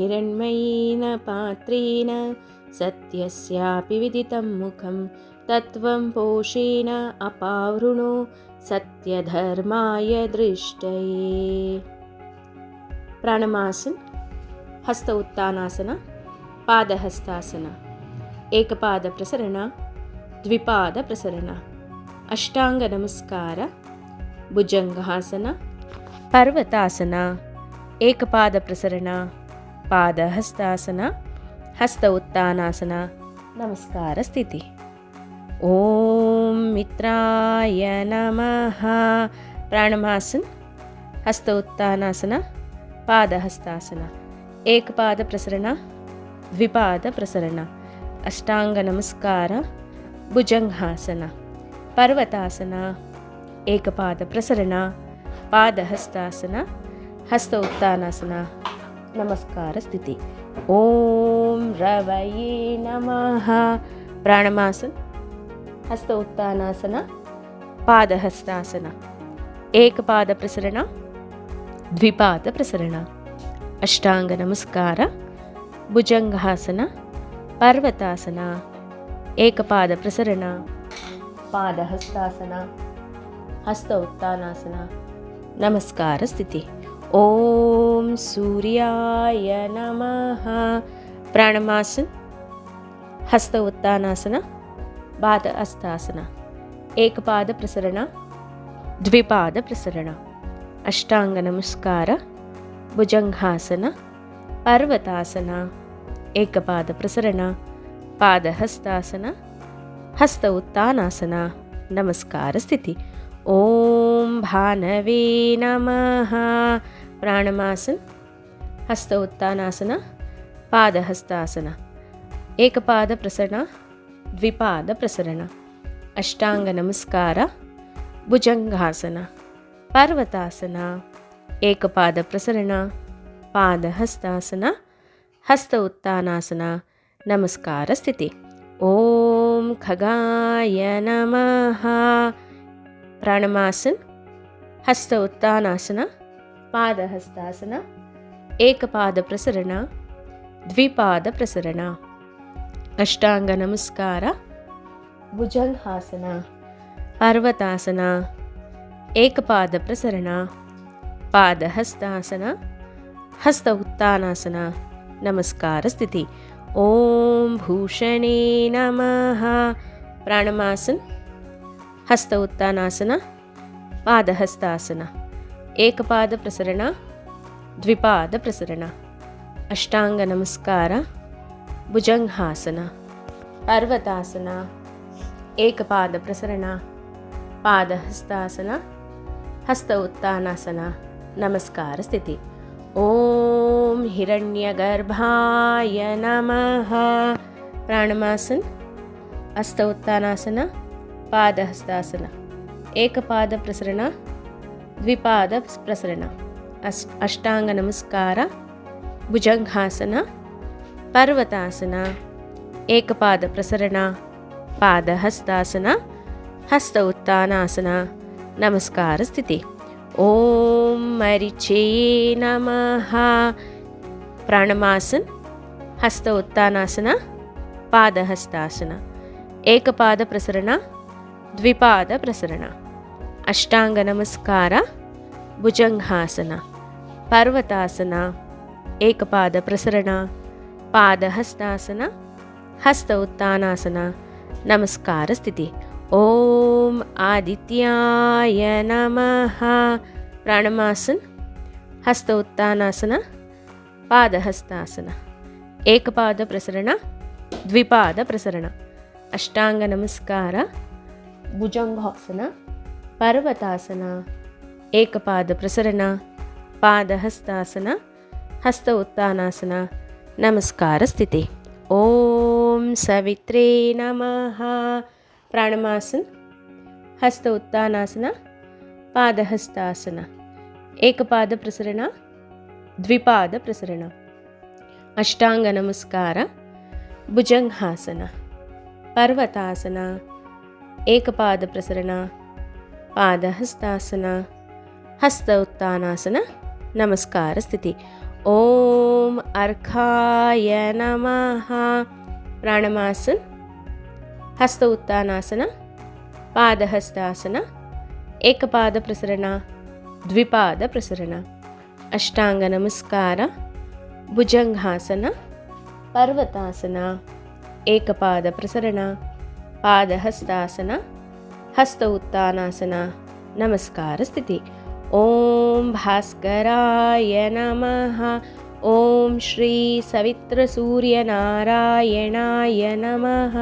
हिरण्मयेन पात्रेण सत्यस्यापि विदितं मुखं तत्त्वं पोषेण अपावृणो सत्यधर्माय दृष्टये। प्राणमासन, हस्त उत्तानासन, पादहस्तासन, ಏಕಪಾದ ಪ್ರಸರಣ, ದ್ವಿಪಾದ ಪ್ರಸರಣ, ಅಷ್ಟಾಂಗ ನಮಸ್ಕಾರ, ಭುಜಂಗಾಸನ, ಪರ್ವತಾಸನ, ಏಕಪಾದ ಪ್ರಸರಣ, ಪಾದಹಸ್ತಾಸನ, ಹಸ್ತ ಉತ್ತಾನಾಸನ, ನಮಸ್ಕಾರ ಸ್ಥಿತಿ. ಓಂ ಮಿತ್ರಾಯ ನಮಃ. ಪ್ರಾಣಮಾಸನ, ಹಸ್ತ ಉತ್ತಾನಾಸನ, ಪಾದಹಸ್ತಾಸನ, ಏಕಪಾದ ಪ್ರಸರಣ, ದ್ವಿಪಾದ ಪ್ರಸರಣ, ಅಷ್ಟಾಂಗ ನಮಸ್ಕಾರ, ಭುಜಂಗಾಸನ, ಪರ್ವತಾಸನ, ಏಕಪಾದ ಪ್ರಸರಣ, ಪಾದಹಸ್ತಾಸನ, ಹಸ್ತ ಉತ್ತಾನಾಸನ, ನಮಸ್ಕಾರ ಸ್ಥಿತಿ. ಓಂ ರವಯೇ ನಮಃ. ಪ್ರಾಣಮಾಸನ, ಹಸ್ತ ಉತ್ತಾನಾಸನ, ಪಾದಹಸ್ತಾಸನ, ಏಕಪಾದ ಪ್ರಸರಣ, ದ್ವಿಪಾದ ಪ್ರಸರಣ, ಅಷ್ಟಾಂಗ ನಮಸ್ಕಾರ, ಭುಜಂಗಾಸನ, ಪರ್ವತಾಸನ, ಏಕಪಾದ ಪ್ರಸರಣ, ಪಾದಹಸ್ತಾಸನ, ಹಸ್ತ ಉತ್ತಾನಾಸನ, ನಮಸ್ಕಾರ ಸ್ಥಿತಿ. ಓಂ ಸೂರ್ಯಾಯ ನಮಃ. ಪ್ರಾಣಮಾಸನ, ಹಸ್ತ ಉತ್ತಾನಾಸನ, ಪಾದಹಸ್ತಾಸನ, ಏಕಪಾದ ಪ್ರಸರಣ, ದ್ವಿಪಾದ ಪ್ರಸರಣ, ಅಷ್ಟಾಂಗ ನಮಸ್ಕಾರ, ಭುಜಂಗಾಸನ, ಪರ್ವತಾಸನ, ಏಕಪಾದ ಪ್ರಸರಣ, ಪಾದಹಸ್ತಾಸನ, ಹಸ್ತ ಉತ್ತಾನಾಸನ, ನಮಸ್ಕಾರ ಸ್ಥಿತಿ. ಓಂ ಭಾನವೇ ನಮಃ. ಪ್ರಾಣಮಾಸನ, ಹಸ್ತ ಉತ್ತಾನಾಸನ, ಪಾದಹಸ್ತಾಸನ, ಏಕಪಾದ ಪ್ರಸರಣ, ದ್ವಿಪಾದ ಪ್ರಸರಣ, ಅಷ್ಟಾಂಗ ನಮಸ್ಕಾರ, ಭುಜಂಗಾಸನ, ಪರ್ವತಾಸನ, ಏಕಪಾದ ಪ್ರಸರಣ, ಪಾದಹಸ್ತಾಸನ, ಹಸ್ತ ಉತ್ತಾನಾಸನ, ನಮಸ್ಕಾರ ಸ್ಥಿತಿ. ಓಂ ಖಗಾಯ ನಮಃ. ಪ್ರಾಣಮಾಸನ, ಹಸ್ತ ಉತ್ತಾನಾಸನ, ಪಾದಹಸ್ತಾಸನ, ಏಕಪಾದ ಪ್ರಸರಣ, ದ್ವಿಪಾದ ಪ್ರಸರಣ, ಅಷ್ಟಾಂಗ ನಮಸ್ಕಾರ, ಭುಜಂಗಾಸನ, ಪರ್ವತಾಸನ, ಏಕಪಾದ ಪ್ರಸರಣ, ಪಾದಹಸ್ತಾಸನ, ಹಸ್ತ ಉತ್ತಾನಾಸನ, ನಮಸ್ಕಾರ ಸ್ಥಿತಿ. ಓಂ ಭೂಷಣೇ ನಮಃ. ಪ್ರಾಣಮಾಸನ, ಹಸ್ತ ಉತ್ತಾನಾಸನ, ಪಾದಹಸ್ತಾಸನ, ಏಕಪಾದ ಪ್ರಸರಣ, ದ್ವಿಪಾದ ಪ್ರಸರಣ, ಅಷ್ಟಾಂಗ ನಮಸ್ಕಾರ, ಭುಜಂಗಾಸನ, ಪರ್ವತಾಸನ, ಏಕಪಾದ ಪ್ರಸರಣ, ಪಾದಹಸ್ತಾಸನ, ಹಸ್ತ ಉತ್ತಾನಾಸನ, ನಮಸ್ಕಾರ ಸ್ಥಿತಿ. ಓಂ ಹಿರಣ್ಯಗರ್ಭಾಯ ನಮಃ. ಪ್ರಾಣಮಾಸನ, ಹಸ್ತ ಉತ್ತಾನಾಸನ, ಪಾದಹಸ್ತಾಸನ, ಏಕಪಾದ ಪ್ರಸರಣ, ದ್ವಿಪಾದ ಪ್ರಸರಣ, ಅಷ್ಟಾಂಗ ನಮಸ್ಕಾರ, ಭುಜಂಗಾಸನ, ಪರ್ವತಾಸನ, ಏಕಪಾದ ಪ್ರಸರಣ, ಪಾದಹಸ್ತಾಸನ, ಹಸ್ತ ಉತ್ತಾನಾಸನ, ನಮಸ್ಕಾರ ಸ್ಥಿತಿ. ಓಂ ಮರಿಚೇ ನಮಃ. ಪ್ರಾಣಮಾಸನ, ಹಸ್ತ ಉತ್ತಾನಾಸನ, ಪಾದಹಸ್ತಾಸನ, ಏಕಪಾದ ಪ್ರಸರಣ, ದ್ವಿಪಾದ ಪ್ರಸರಣ, ಅಷ್ಟಾಂಗ ನಮಸ್ಕಾರ, ಭುಜಂಗಾಸನ, ಪರ್ವತಾಸನ, ಏಕಪಾದ ಪ್ರಸರಣ, ಪಾದಹಸ್ತಾಸನ, ಹಸ್ತ ಉತ್ತಾನಾಸನ, ನಮಸ್ಕಾರ ಸ್ಥಿತಿ. ಓಂ ಆದಿತ್ಯಾಯ ನಮಃ. ಪ್ರಾಣಮಾಸನ, ಹಸ್ತ ಉತ್ತಾನಾಸನ, ಪಾದಹಸ್ತಾಸನ, ಏಕಪಾದ ಪ್ರಸರಣ, ದ್ವಿಪಾದ ಪ್ರಸರಣ, ಅಷ್ಟಾಂಗ ನಮಸ್ಕಾರ, ಭುಜಂಗಾಸನ, ಪರ್ವತಾಸನ, ಏಕಪಾದ ಪ್ರಸರಣ, ಪಾದಹಸ್ತಾಸನ, ಹಸ್ತ ಉತ್ತಾನಾಸನ, ನಮಸ್ಕಾರ ಸ್ಥಿತಿ. ಓಂ ಸವಿತ್ರೇ ನಮಃ. ಪ್ರಾಣಮಾಸನ, ಹಸ್ತ ಉತ್ತಾನಾಸನ, ಪಾದಹಸ್ತಾಸನ, ಏಕಪಾದ ಪ್ರಸರಣ, ದ್ವಿಪಾದ ಪ್ರಸರಣ, ಅಷ್ಟಾಂಗ ನಮಸ್ಕಾರ, ಭುಜಂಗಾಸನ, ಪರ್ವತಾಸನ, ಏಕಪಾದ ಪ್ರಸರಣ, ಪಾದಹಸ್ತಾಸನ, ಹಸ್ತ ಉತ್ತಾನಾಸನ, ನಮಸ್ಕಾರ ಸ್ಥಿತಿ. ಓಂ ಅರ್ಕಾಯ ನಮಃ. ಪ್ರಾಣಮಾಸನ್, ಹಸ್ತ ಉತ್ಥಾನಾಸನ, ಪಾದಹಸ್ತಾಸನ, ಏಕಪಾದ ಪ್ರಸರಣ, ದ್ವಿಪಾದ ಪ್ರಸರಣ, ಅಷ್ಟಾಂಗ ನಮಸ್ಕಾರ, ಭುಜಂಗಾಸನ, ಪರ್ವತಾಸನ, ಏಕಪಾದ ಪ್ರಸರಣ, ಪಾದಹಸ್ತಾಸನ, ಹಸ್ತ ಉತ್ಥಾನಾಸನ, ನಮಸ್ಕಾರ ಸ್ಥಿತಿ. ಓಂ ಭಾಸ್ಕರಾಯ ನಮಃ. ಓಂ ಶ್ರೀ ಸವಿತ್ರ ಸೂರ್ಯನಾರಾಯಣಾಯ ನಮಃ.